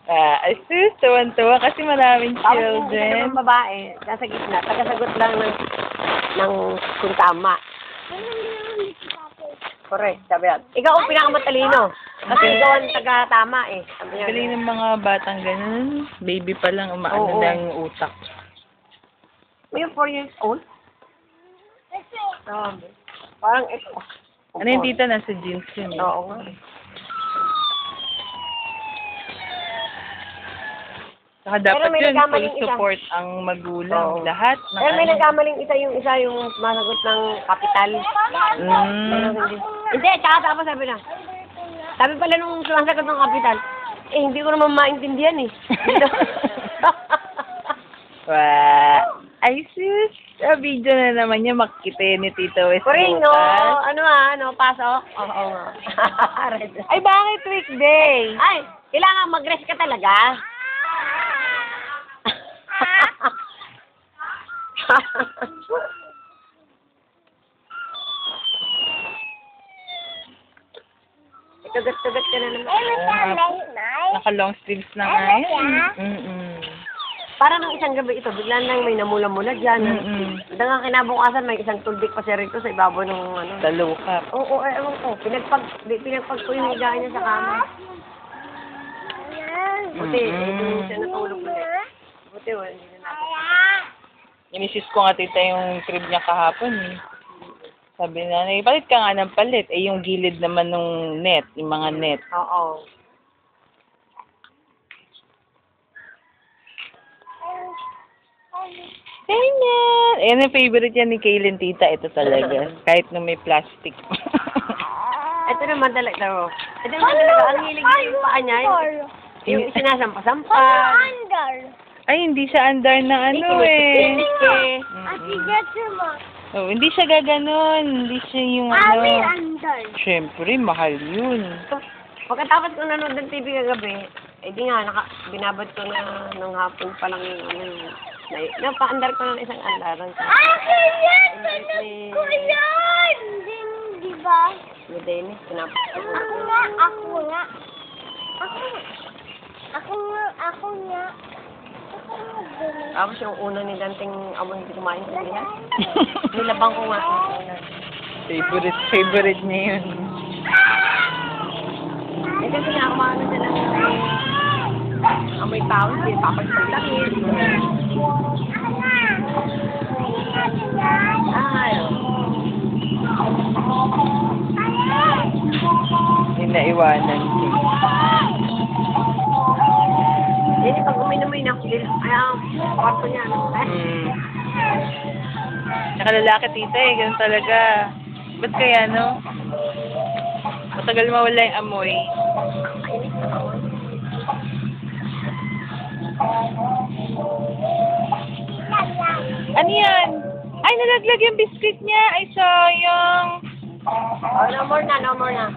Ay sis, tuwan-tuwa kasi maraming Tapos yung isa children. namang babae, nasa gitna, tagasagot lang ng kung tama. Correct, sabi yan. Ikaw ang pinakamatalino. Kasi ikaw ang taga-tama eh. Sabi niya. Galing ng mga batang ganun. Baby pa lang, umaano Oo. na yung utak. May 4 years old? Parang ito. Ano yung tita, nasa jeans yun eh. Oo nga. Saka dapat Pero may yun, nagkamaling full isa. support ang magulang. Oo. Lahat. Pero may nagkamaling isa yung masagot ng kapital. Pero hindi. Hindi, tsaka tapos sabi na. Sabi pala nung sumasagot ng kapital, hindi ko naman maintindihan eh. Ay sis, sa video na naman niya makikita ni Tito West. Kuring, no? Ano, pasok? Oo nga. Ay, bakit weekday? Ay, kailangan mag-rest ka talaga. Tugat-tugat ka na naman. Naka-long sleeves na nga yan. Para nung isang gabi ito, bigla nang may namula-mula dyan. Hanggang kinabukasan, may isang tuldik pa siya rito sa ibabaw ng ano. Sa lukap. Oo, ewan ko. Pinagpag ko yung higaan niya sa kama. Buti, hindi siya natulog ulit. Buti, hindi na natin. Inisis ko nga tita yung crib niya kahapon eh. Sabi na, palit ka nga ng palit. Eh, yung gilid naman ng net, yung mga net. Oo. Ganyan. Ayan yung favorite yan ni Kaylin, tita. Ito talaga. Kahit na may plastic. Ito naman talaga. Ito naman talaga. Ang hilig yung paa niya. Yung sinasampa-sampa. Ay, hindi siya andar ng ano eh. Oh, hindi siya gaganon. Hindi siya yung ano. Siyempre, mahal yun. Pagkatapos ko nanood ng TV kagabi, eh di nga, binabad ko na nung hapon pa lang yung ano. Napaandar ko na isang andaran. Akin yan! Kuyan! Di ba? Ni Dennis, pinapos ko. Ako nga. Ako nga. Tapos yung una ni Danting amon hindi kumain sa liha. Nilabang ko nga. Favorite niya yun. Eh kasi nga kumain na sila ng amoy tao, hindi papagpagdakit. Ay. Yung naiwanan siya. Hindi, pag uminom-uminom na, kaya kwarto niya. Saka lalaki tita eh, ganun talaga. Ba't kaya no? Matagal mawala yung amoy. Ano yan? Ay, nalaglag yung biscuit niya. Ay, sayang. Oh, no more na.